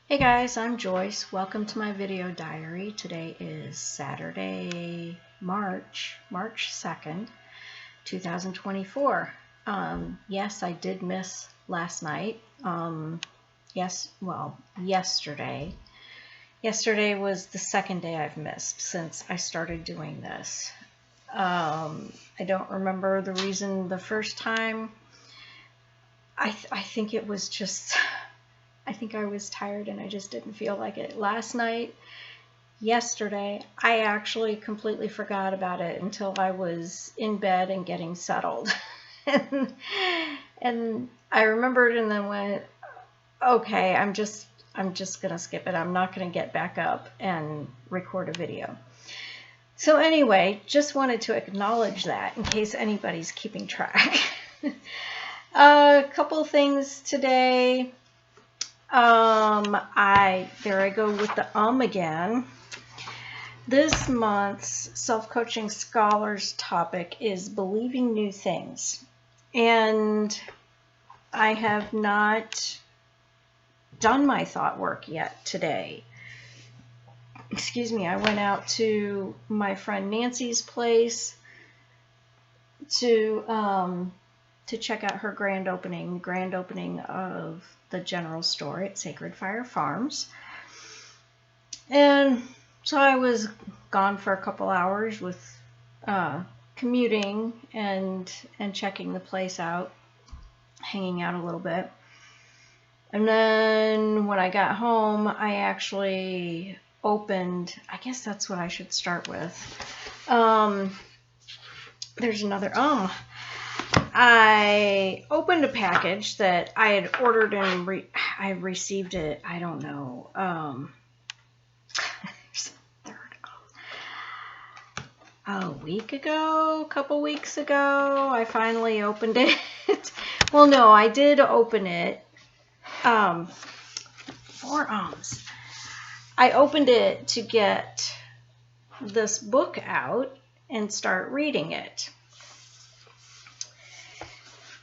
Hey guys, I'm Joyce. Welcome to my video diary. Today is Saturday, March 2nd, 2024. Yes, I did miss last night. Yesterday. Yesterday was the second day I've missed since I started doing this. I don't remember the reason the first time. I think it was just... I think I was tired and I just didn't feel like it. Yesterday, I actually completely forgot about it until I was in bed and getting settled. and I remembered and then went, okay, I'm just gonna skip it. I'm not gonna get back up and record a video. So anyway, just wanted to acknowledge that in case anybody's keeping track. A couple things today. There I go with the again. This month's Self-Coaching Scholars topic is believing new things. And I have not done my thought work yet today. Excuse me, I went out to my friend Nancy's place to check out her grand opening of the general store at Sacred Fire Farms. And so I was gone for a couple hours with commuting and checking the place out, hanging out a little bit. And then when I got home, I actually opened, I guess that's what I should start with. There's another I opened a package that I had ordered and I received it, I don't know, a week ago, a couple weeks ago, I finally opened it. Well, no, I did open it, 4 I opened it to get this book out and start reading it.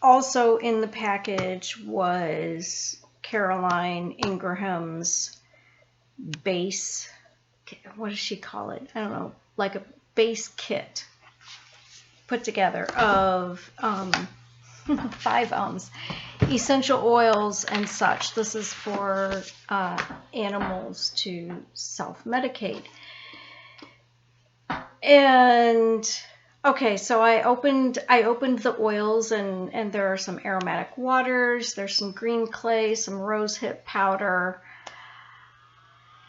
Also in the package was Caroline Ingraham's base, what does she call it? I don't know, like a base kit put together of 5 essential oils and such. This is for animals to self-medicate. And okay, so I opened the oils and there are some aromatic waters, there's some green clay, some rosehip powder,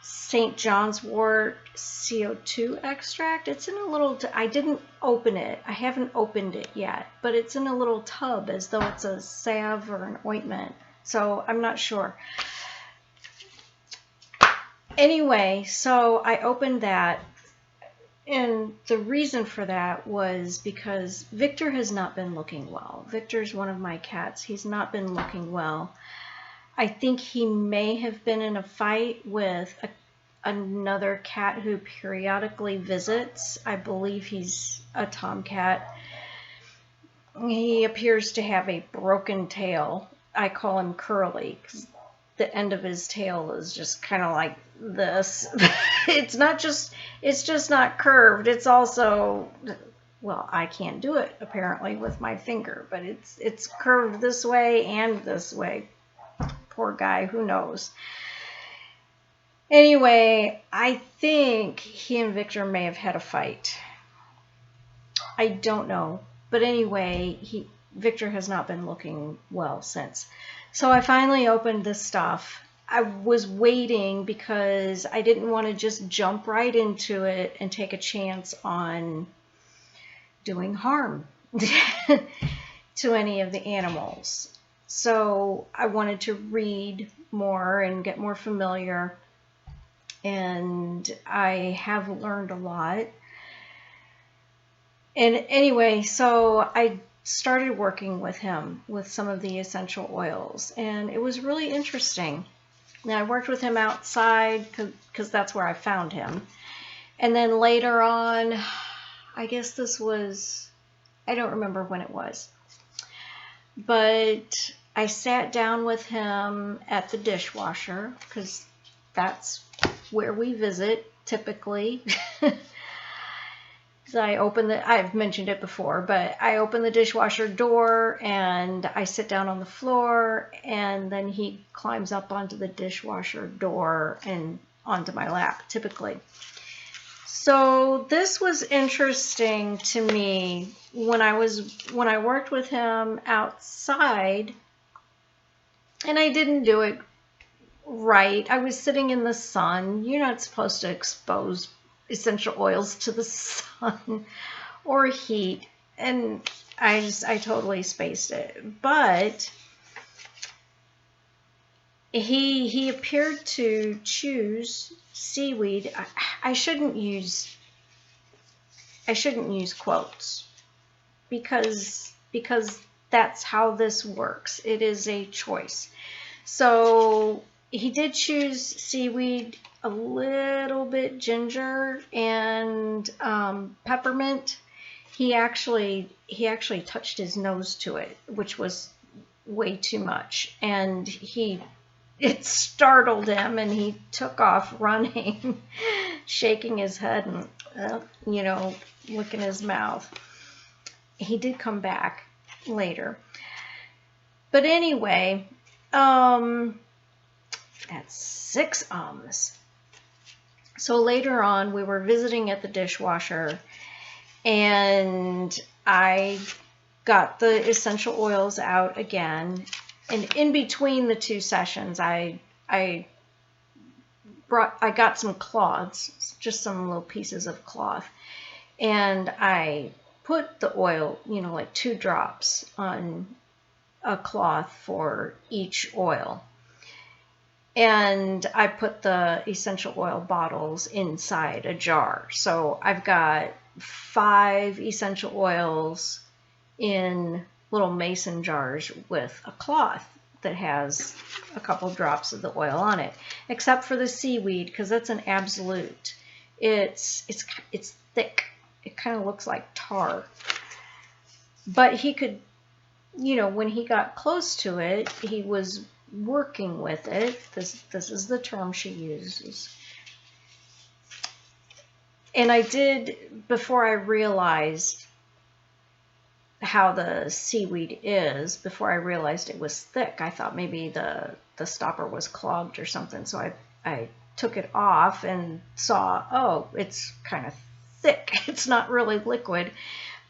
St. John's wort CO2 extract. It's in a little, I didn't open it. I haven't opened it yet, but it's in a little tub as though it's a salve or an ointment. So I'm not sure. Anyway, so I opened that. And the reason for that was because Victor has not been looking well. Victor's one of my cats. He's not been looking well. I think he may have been in a fight with another cat who periodically visits. I believe he's a tomcat. He appears to have a broken tail. I call him Curly because the end of his tail is just kind of like this. It's just not curved. It's also, well, I can't do it apparently with my finger, but it's curved this way and this way. Poor guy, who knows? Anyway, I think he and Victor may have had a fight. I don't know, but anyway, Victor has not been looking well since. So I finally opened this stuff. I was waiting because I didn't want to just jump right into it and take a chance on doing harm to any of the animals. So I wanted to read more and get more familiar. And I have learned a lot. And anyway, so I started working with him with some of the essential oils, and it was really interesting. Now, I worked with him outside because that's where I found him. And then later on, I guess this was, I don't remember when it was, but I sat down with him at the dishwasher because that's where we visit typically. So I've mentioned it before, but I open the dishwasher door and I sit down on the floor, and then he climbs up onto the dishwasher door and onto my lap, typically. So this was interesting to me when I worked with him outside, and I didn't do it right. I was sitting in the sun. You're not supposed to expose essential oils to the sun or heat, and I totally spaced it. But he appeared to choose seaweed. I shouldn't use quotes because that's how this works. It is a choice. So he did choose seaweed, a little bit ginger, and peppermint. He actually touched his nose to it, which was way too much, and it startled him, and he took off running, shaking his head and licking his mouth. He did come back later, but anyway, that's 6 ums. So later on, we were visiting at the dishwasher, and I got the essential oils out again. And in between the 2 sessions, I got some cloths, just some little pieces of cloth, and I put the oil, like 2 drops on a cloth for each oil. And I put the essential oil bottles inside a jar. So I've got 5 essential oils in little mason jars with a cloth that has a couple drops of the oil on it, except for the seaweed, because that's an absolute. It's thick. It kind of looks like tar. But he could, when he got close to it, he was working with it. This is the term she uses. And I did, before I realized how the seaweed is, before I realized it was thick, I thought maybe the stopper was clogged or something. So I took it off and saw, oh, it's kind of thick. It's not really liquid.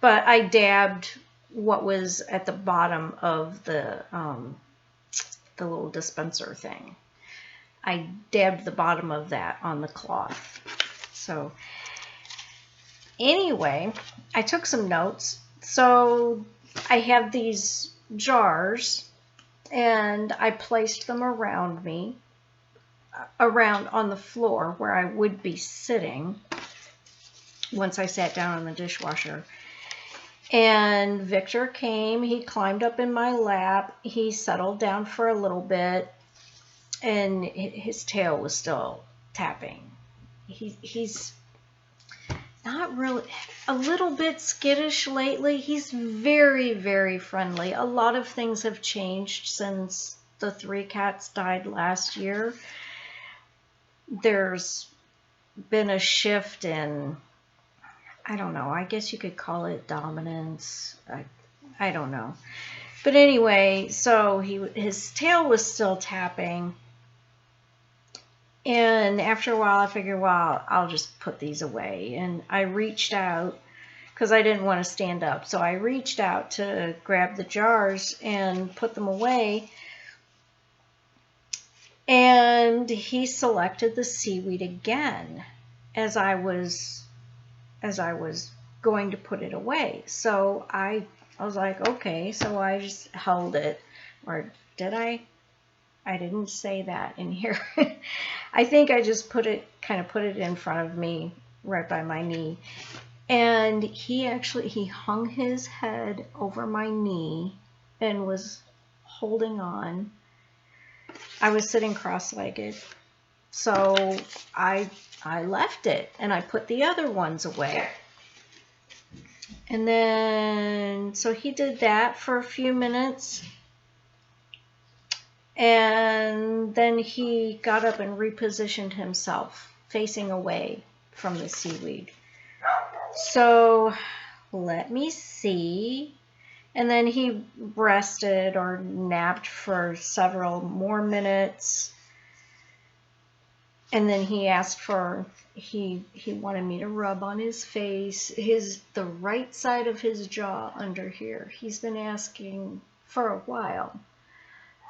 But I dabbed what was at the bottom of the little dispenser thing. I dabbed the bottom of that on the cloth. So anyway, I took some notes. So I have these jars, and I placed them around me, on the floor where I would be sitting once I sat down on the dishwasher. And Victor came, he climbed up in my lap, he settled down for a little bit, and his tail was still tapping. He's not really, a little bit skittish lately. He's very, very friendly. A lot of things have changed since the 3 cats died last year. There's been a shift in, I don't know, I guess you could call it dominance. I don't know. But anyway, so his tail was still tapping. And after a while, I figured, well, I'll just put these away. And I reached out, because I didn't want to stand up. So I reached out to grab the jars and put them away. And he selected the seaweed again as I was going to put it away. So I was like, okay. So I just held it. Or did I? I didn't say that in here. I think I just put it in front of me right by my knee. And he hung his head over my knee and was holding on. I was sitting cross-legged. So I left it and I put the other ones away. And then, so he did that for a few minutes. And then he got up and repositioned himself, facing away from the seaweed. So let me see. And then he rested or napped for several more minutes. And then he asked for, he wanted me to rub on his face, the right side of his jaw under here. He's been asking for a while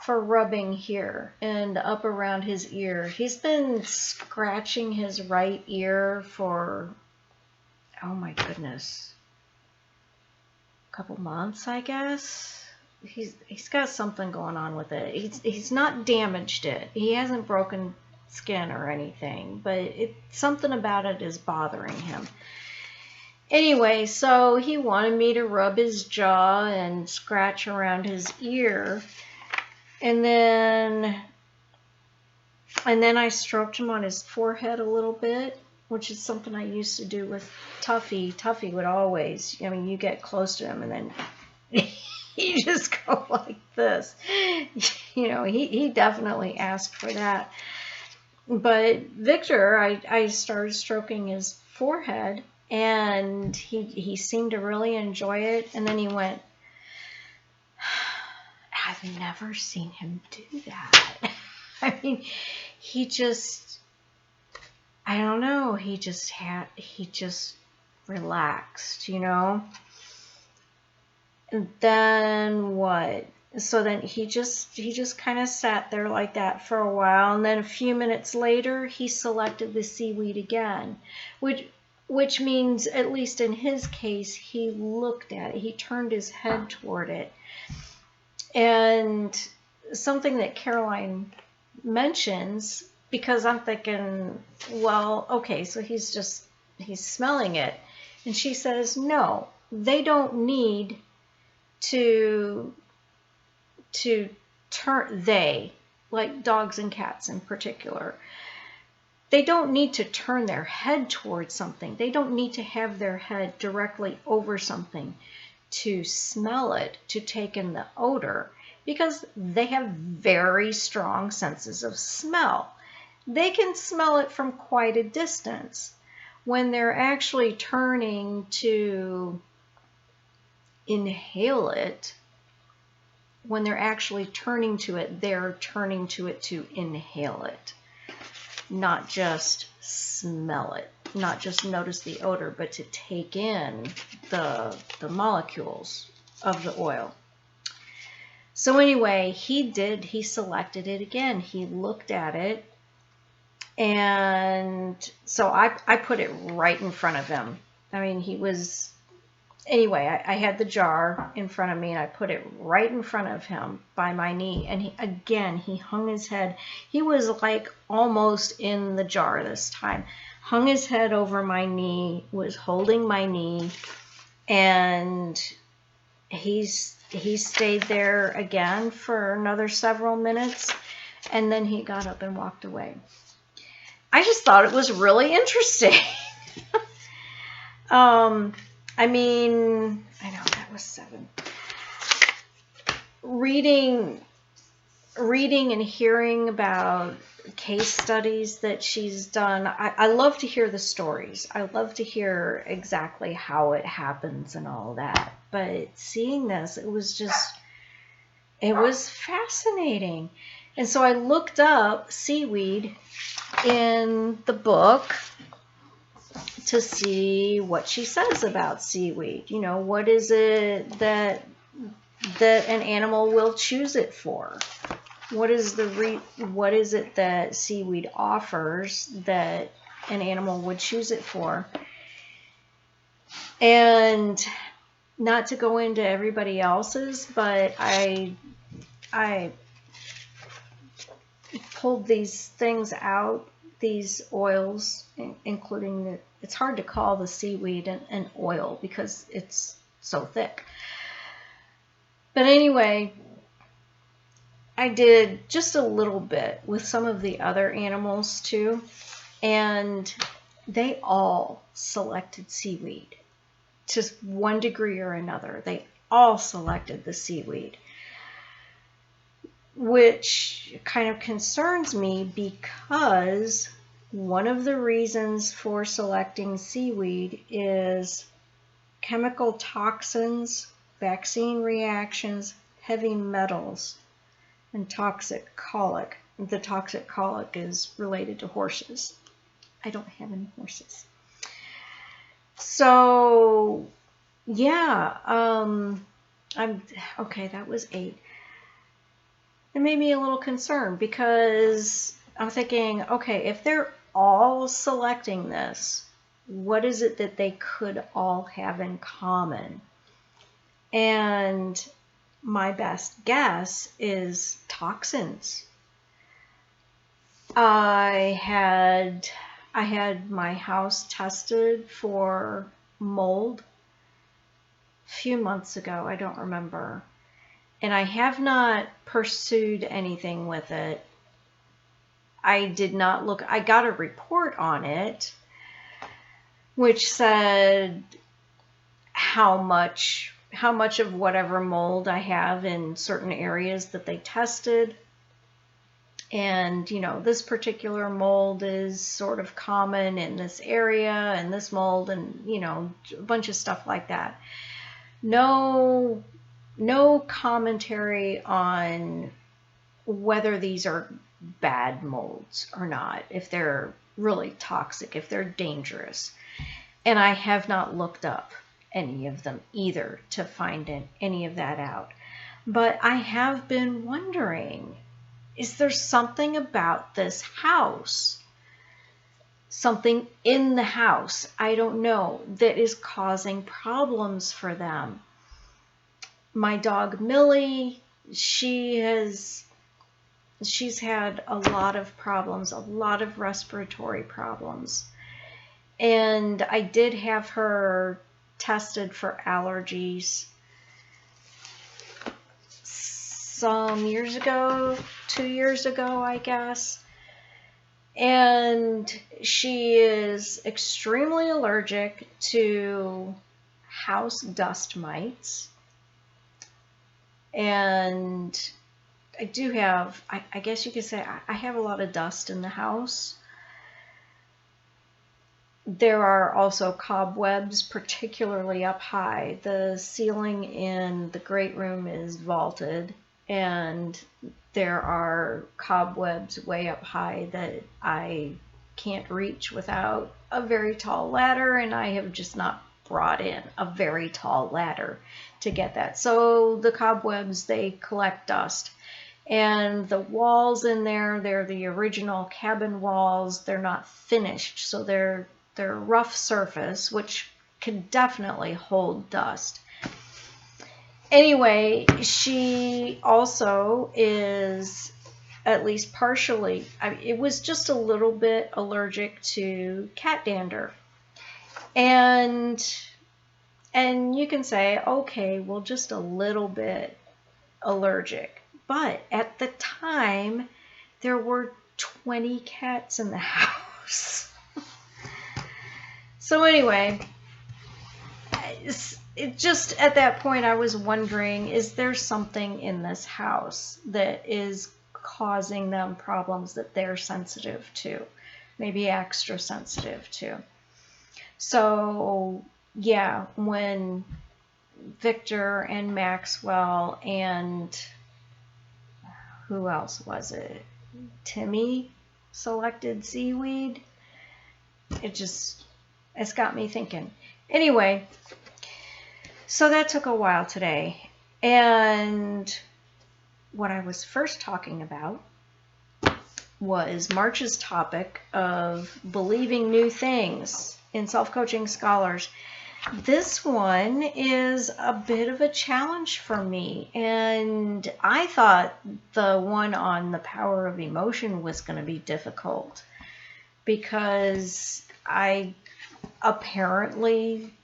for rubbing here and up around his ear. He's been scratching his right ear for, oh my goodness, a couple months, I guess. He's got something going on with it. He's not damaged it. He hasn't broken skin or anything, but something about it is bothering him. Anyway, so he wanted me to rub his jaw and scratch around his ear. And then I stroked him on his forehead a little bit, which is something I used to do with Tuffy. Tuffy would always, you get close to him and then he just go like this. He definitely asked for that. But Victor, I started stroking his forehead, and he seemed to really enjoy it. And then he went, I've never seen him do that. I mean, I don't know, he just relaxed, And then what? So then he just kind of sat there like that for a while, and then a few minutes later he selected the seaweed again, which means, at least in his case, he looked at it. He turned his head toward it. And something that Caroline mentions, because I'm thinking, well, okay, so he's smelling it. And she says, no, they don't need to turn, like dogs and cats in particular, they don't need to turn their head towards something. They don't need to have their head directly over something to smell it, to take in the odor, because they have very strong senses of smell. They can smell it from quite a distance. When they're actually turning to inhale it, when they're actually turning to it, they're turning to it to inhale it, not just smell it, not just notice the odor, but to take in the molecules of the oil. So anyway, he selected it again. He looked at it, and so I put it right in front of him. I mean, anyway, I had the jar in front of me, and I put it right in front of him by my knee. And he hung his head. He was like almost in the jar this time. Hung his head over my knee, was holding my knee, and he stayed there again for another several minutes, and then he got up and walked away. I just thought it was really interesting. I mean, I know that was 7. Reading and hearing about case studies that she's done, I love to hear the stories. I love to hear exactly how it happens and all that. But seeing this, it was fascinating. And so I looked up seaweed in the book to see what she says about seaweed. What is it that an animal will choose it for? What is it that seaweed offers that an animal would choose it for? And not to go into everybody else's, but I pulled these things out, these oils, including it's hard to call the seaweed an oil because it's so thick. But anyway, I did just a little bit with some of the other animals too, and they all selected seaweed to one degree or another. They all selected the seaweed. which kind of concerns me because one of the reasons for selecting seaweed is chemical toxins, vaccine reactions, heavy metals, and toxic colic. The toxic colic is related to horses. I don't have any horses. So, yeah, okay, that was 8. It made me a little concerned because I'm thinking, okay, if they're all selecting this, what is it that they could all have in common? And my best guess is toxins. I had my house tested for mold a few months ago. I don't remember. And I have not pursued anything with it. I did not look. I got a report on it, which said how much of whatever mold I have in certain areas that they tested. And, you know, this particular mold is sort of common in this area, and this mold, and, you know, a bunch of stuff like that. No commentary on whether these are bad molds or not, if they're really toxic, if they're dangerous. And I have not looked up any of them either to find any of that out. But I have been wondering, is there something about this house, something in the house, I don't know, that is causing problems for them? My dog Millie, she's had a lot of problems, a lot of respiratory problems. And I did have her tested for allergies some years ago, 2 years ago, I guess. And she is extremely allergic to house dust mites. And I do have, I guess you could say, I have a lot of dust in the house. There are also cobwebs, particularly up high. The ceiling in the great room is vaulted, and there are cobwebs way up high that I can't reach without a very tall ladder, and I have just not brought in a very tall ladder to get that. So the cobwebs, they collect dust. And the walls in there, they're the original cabin walls. They're not finished, so they're rough surface, which can definitely hold dust. Anyway, she also is at least partially, it was just a little bit allergic to cat dander. And you can say, okay, well, just a little bit allergic. But at the time, there were 20 cats in the house. So anyway, it just at that point I was wondering, is there something in this house that is causing them problems that they're sensitive to, maybe extra sensitive to? So yeah, when Victor and Maxwell and who else was it? Timmy selected seaweed. It's got me thinking. Anyway, so that took a while today. And what I was first talking about was March's topic of believing new things in self-coaching scholars. This one is a bit of a challenge for me, and I thought the one on the power of emotion was going to be difficult because I apparently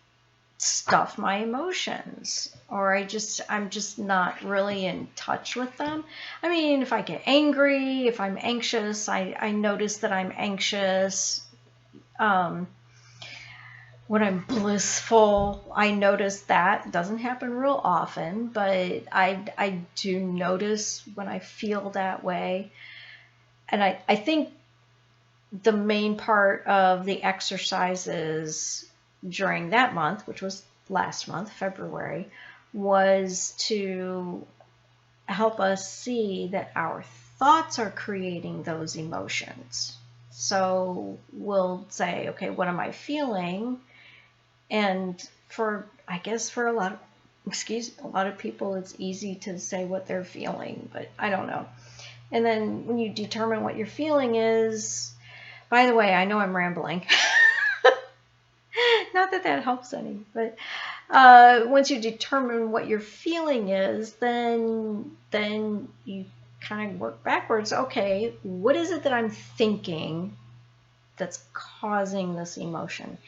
stuff my emotions, or I'm just not really in touch with them. I mean, if I get angry, if I'm anxious, I notice that I'm anxious. when I'm blissful, I notice that. It doesn't happen real often, but I do notice when I feel that way. And I think the main part of the exercises during that month, which was last month, February, was to help us see that our thoughts are creating those emotions. So we'll say, okay, what am I feeling? And I guess for a lot of people, it's easy to say what they're feeling, but I don't know. And then when you determine what your feeling is, by the way, I know I'm rambling. Not that that helps any, but once you determine what your feeling is, then you kind of work backwards. Okay, what is it that I'm thinking that's causing this emotion?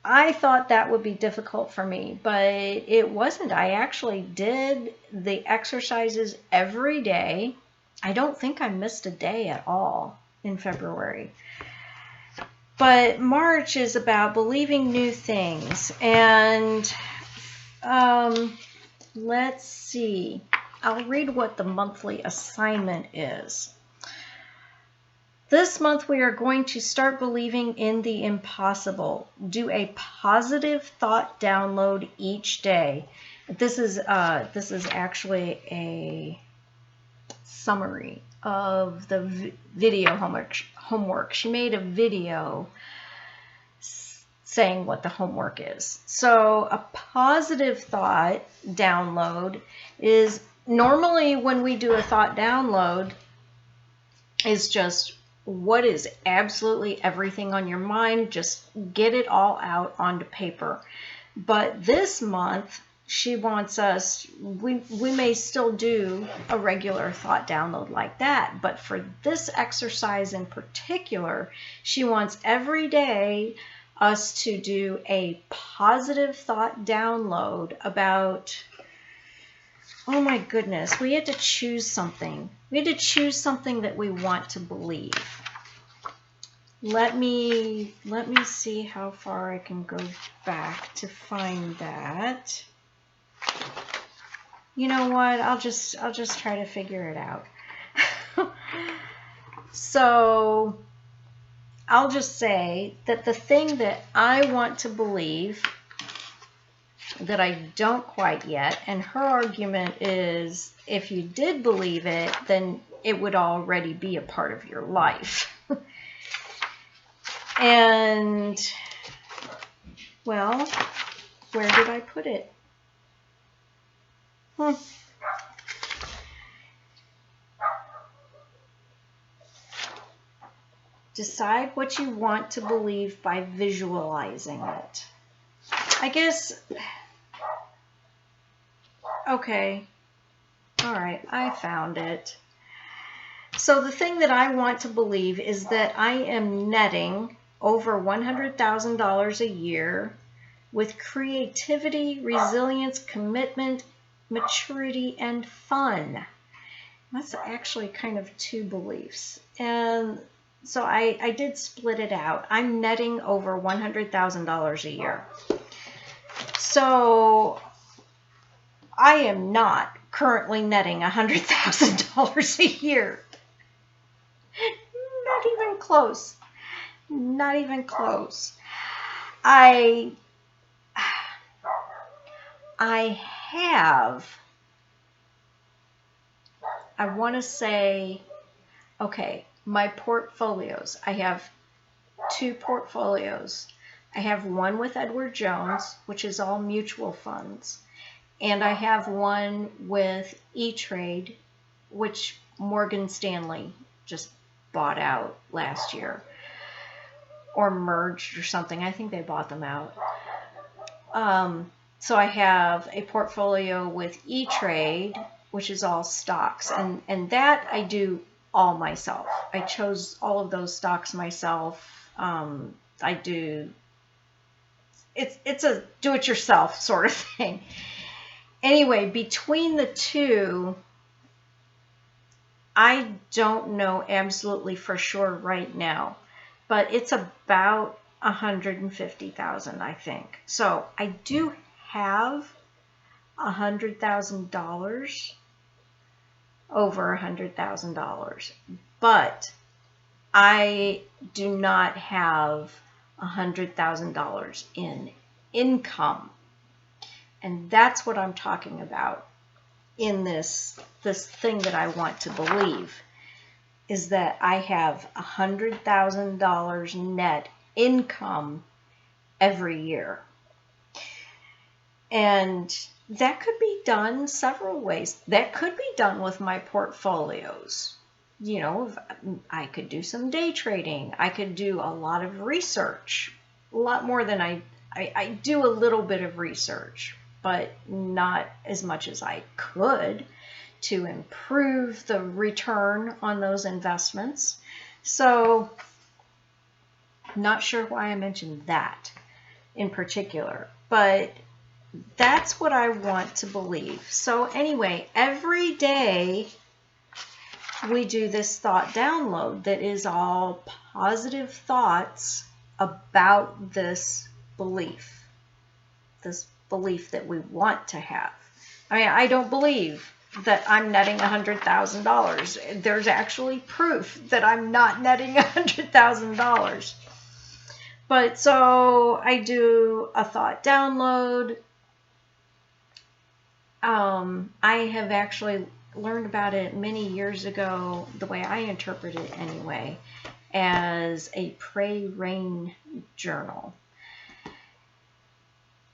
I thought that would be difficult for me, but it wasn't. I actually did the exercises every day. I don't think I missed a day at all in February. But March is about believing new things. And let's see. I'll read what the monthly assignment is. This month we are going to start believing in the impossible. Do a positive thought download each day. This is actually a summary of the video homework. She made a video saying what the homework is. So a positive thought download is normally when we do a thought download is just what is absolutely everything on your mind, just get it all out onto paper. But this month, she wants us, we may still do a regular thought download like that, but for this exercise in particular, she wants every day us to do a positive thought download about, oh my goodness, we had to choose something. We had to choose something that we want to believe. Let me see how far I can go back to find that. You know what? I'll just try to figure it out. So I'll just say that the thing that I want to believe that I don't quite yet, and her argument is if you did believe it, then it would already be a part of your life. And, well, where did I put it? Decide what you want to believe by visualizing it. I guess, okay, all right, I found it. So the thing that I want to believe is that I am netting over $100,000 a year with creativity, resilience, commitment, maturity, and fun. That's actually kind of two beliefs. And so I did split it out. I'm netting over $100,000 a year. So I am not currently netting $100,000 a year. Not even close. Not even close. I want to say, okay, my portfolios. I have two portfolios. I have one with Edward Jones, which is all mutual funds. And I have one with E-Trade, which Morgan Stanley just bought out last year. Or merged or something. I think they bought them out. So I have a portfolio with E-Trade, which is all stocks. And that I do all myself. I chose all of those stocks myself. I do, it's a do-it-yourself sort of thing. Anyway, between the two, I don't know absolutely for sure right now. But it's about 150,000, I think. So I do have $100,000, over $100,000, but I do not have $100,000 in income. And that's what I'm talking about in this thing that I want to believe, is that I have $100,000 net income every year. And that could be done several ways. That could be done with my portfolios. You know, I could do some day trading. I could do a lot of research, a lot more than I do a little bit of research, but not as much as I could to improve the return on those investments. So, not sure why I mentioned that in particular, but that's what I want to believe. So anyway, every day we do this thought download that is all positive thoughts about this belief that we want to have. I mean, I don't believe that I'm netting $100,000. There's actually proof that I'm not netting $100,000. But so I do a thought download. I have actually learned about it many years ago, the way I interpret it anyway, as a pray-rain journal.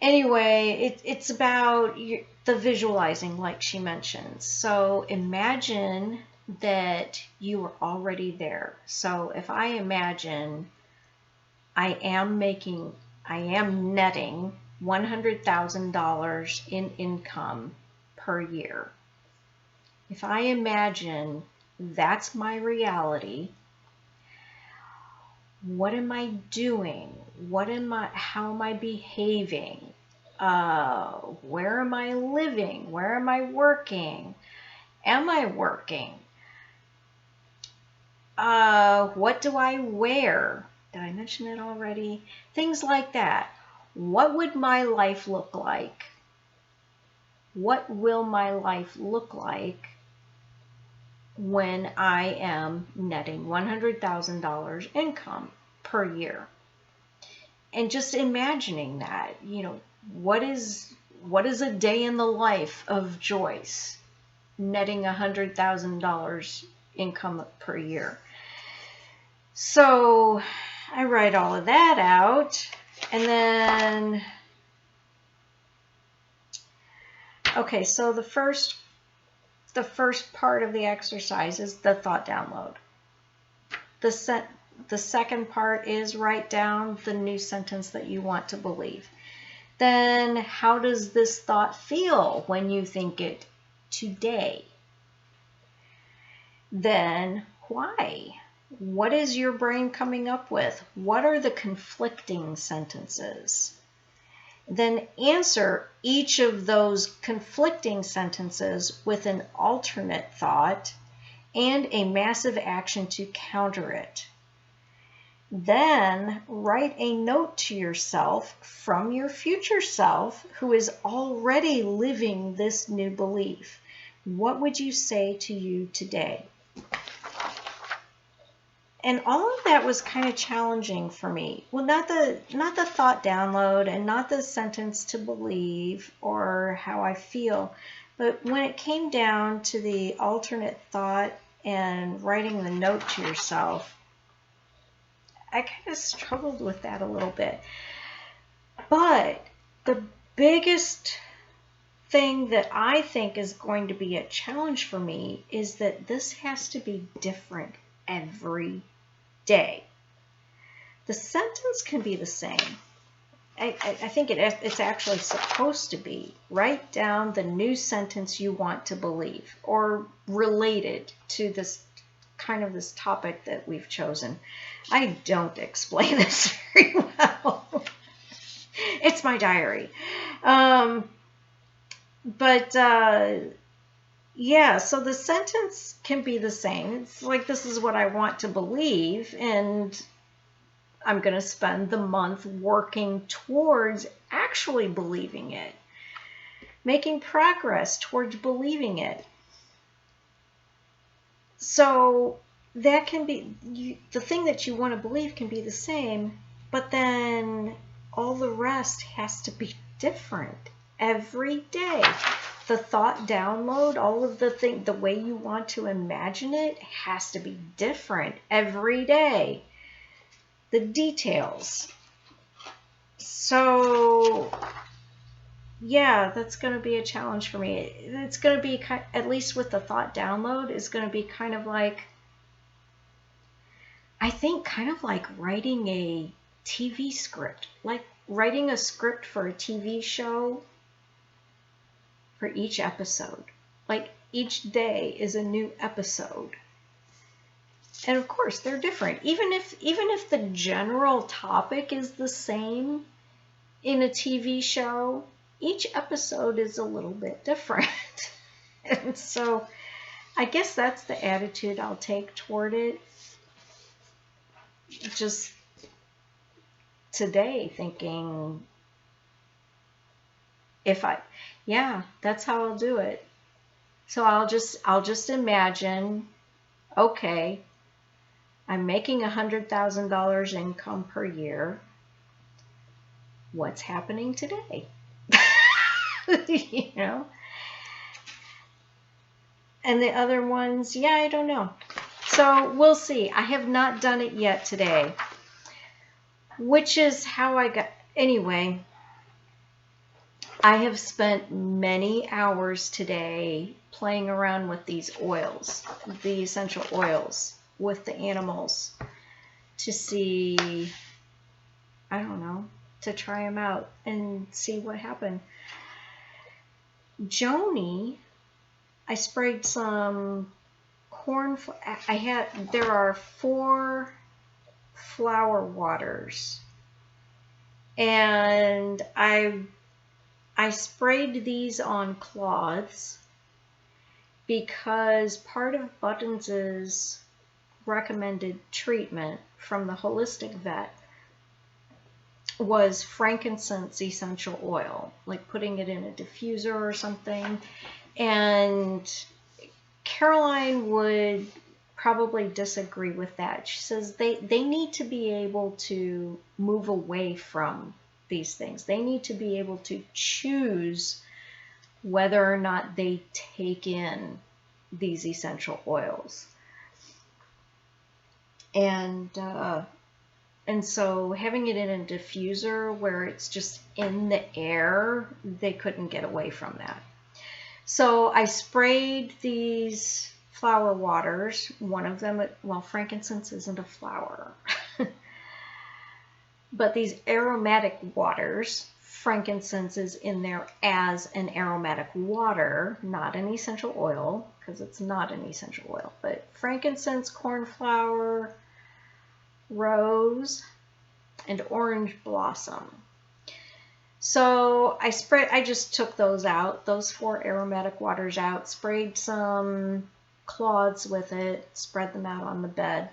Anyway, it's about the visualizing, like she mentions. So imagine that you are already there. So if I imagine I am netting $100,000 in income per year. If I imagine that's my reality, what am I doing? How am I behaving? Where am I living? Where am I working? Am I working? What do I wear? Did I mention it already? Things like that. What would my life look like? What will my life look like when I am netting $100,000 income per year? And just imagining that, what is a day in the life of Joyce netting $100,000 income per year? So I write all of that out, and then, okay, so the first part of the exercise is the thought download. The second part is write down the new sentence that you want to believe. Then, how does this thought feel when you think it today? Then, why? What is your brain coming up with? What are the conflicting sentences? Then answer each of those conflicting sentences with an alternate thought and a massive action to counter it. Then write a note to yourself from your future self who is already living this new belief. What would you say to you today? And all of that was kind of challenging for me. Well, not the thought download and not the sentence to believe or how I feel, but when it came down to the alternate thought and writing the note to yourself, I kind of struggled with that a little bit. But the biggest thing that I think is going to be a challenge for me is that this has to be different every day. The sentence can be the same. I think it's actually supposed to be. Write down the new sentence you want to believe or related to this topic that we've chosen. I don't explain this very well. It's my diary. Yeah, so the sentence can be the same. It's like, this is what I want to believe, and I'm going to spend the month working towards actually believing it, making progress towards believing it. So that can be, the thing that you want to believe can be the same, but then all the rest has to be different every day. The thought download, all of the way you want to imagine it has to be different every day. The details. So yeah, that's going to be a challenge for me. It's going to be, at least with the thought download, is going to be kind of like, I think kind of like writing a TV script, like writing a script for a TV show for each episode. Like each day is a new episode. And of course, they're different. Even if the general topic is the same in a TV show, each episode is a little bit different. And so I guess that's the attitude I'll take toward it. Just today thinking, that's how I'll do it. So I'll just imagine, okay, I'm making $100,000 income per year. What's happening today? You know? And the other ones, I don't know. So we'll see. I have not done it yet today, which is how I got, anyway, I have spent many hours today playing around with these oils, the essential oils, with the animals to see, I don't know, to try them out and see what happened. Joni, I sprayed some corn. There are 4 flower waters, and I sprayed these on cloths because part of Buttons's recommended treatment from the holistic vet was frankincense essential oil, like putting it in a diffuser or something. And Caroline would probably disagree with that. She says they need to be able to move away from these things. They need to be able to choose whether or not they take in these essential oils. And so having it in a diffuser where it's just in the air, they couldn't get away from that. So I sprayed these flower waters. One of them, well, frankincense isn't a flower. But these aromatic waters, frankincense is in there as an aromatic water, not an essential oil, because it's not an essential oil. But frankincense, cornflower, rose, and orange blossom. So I just took those out, those 4 aromatic waters out, sprayed some cloths with it, spread them out on the bed.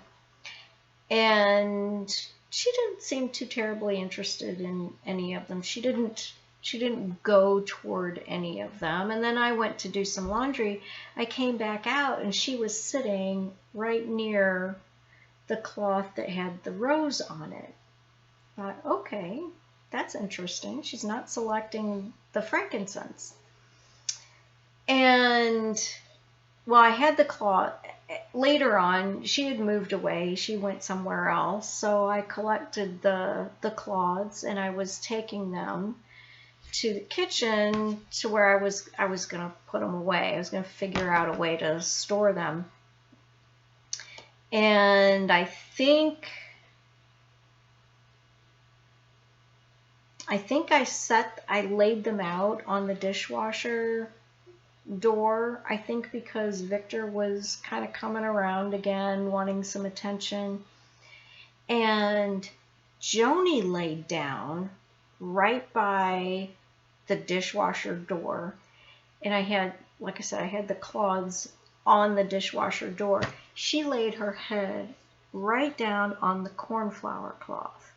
And she didn't seem too terribly interested in any of them. She didn't go toward any of them. And then I went to do some laundry. I came back out and she was sitting right near the cloth that had the rose on it. I thought, okay, that's interesting. She's not selecting the frankincense. And, well, I had the cloth. Later on, she had moved away. She went somewhere else. So I collected the cloths and I was taking them to the kitchen to where I was going to put them away. I was going to figure out a way to store them. And I think I laid them out on the dishwasher door, I think because Victor was kind of coming around again, wanting some attention. And Joni laid down right by the dishwasher door. And I had, like I said, I had the cloths on the dishwasher door. She laid her head right down on the cornflower cloth.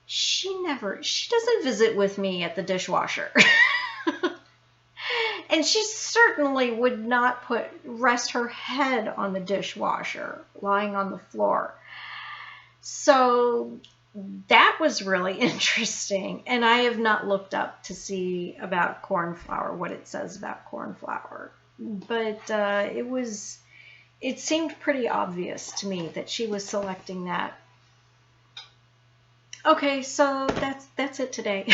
She doesn't visit with me at the dishwasher. And she certainly would not rest her head on the dishwasher lying on the floor. So that was really interesting. And I have not looked up to see about cornflower, what it says about cornflower. But it seemed pretty obvious to me that she was selecting that. Okay, so that's it today.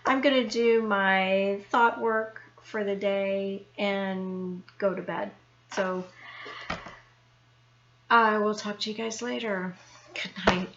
I'm going to do my thought work for the day and go to bed. So I will talk to you guys later. Good night.